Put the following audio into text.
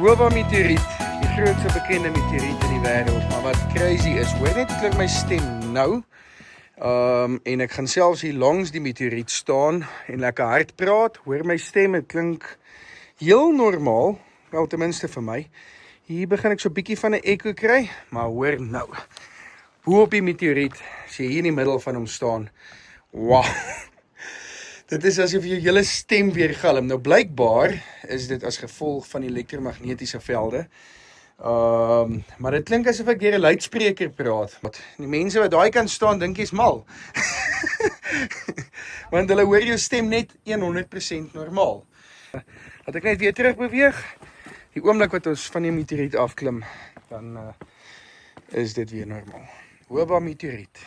Huoba meteoriet, die grootste bekende meteoriet in die wêreld, maar wat crazy is, hoor net hoe klink my stem nou. En ek gaan selfs hier langs die meteoriet staan en lekker hard praat. Hoor my stem, het klink heel normaal, wel tenminste vir my. Hier begin ek so 'n bietjie van 'n echo kry, maar hoor nou. Hoe op die meteoriet, as jy hier in die middel van hom staan. Wow. Dit is asof jou hele stem weer galm. Nou blykbaar is dit as gevolg van elektromagnetiese velde. Maar dit klink asof ek deur 'n luidspreker praat. Die mense wat daai kan staan, dink jy's mal. Want hulle hoor jou stem net 100% normaal. Laat ek net weer terug beweeg. Die oomblik wat ons van die meteoriet afklim, dan is dit weer normaal. Huoba meteoriet.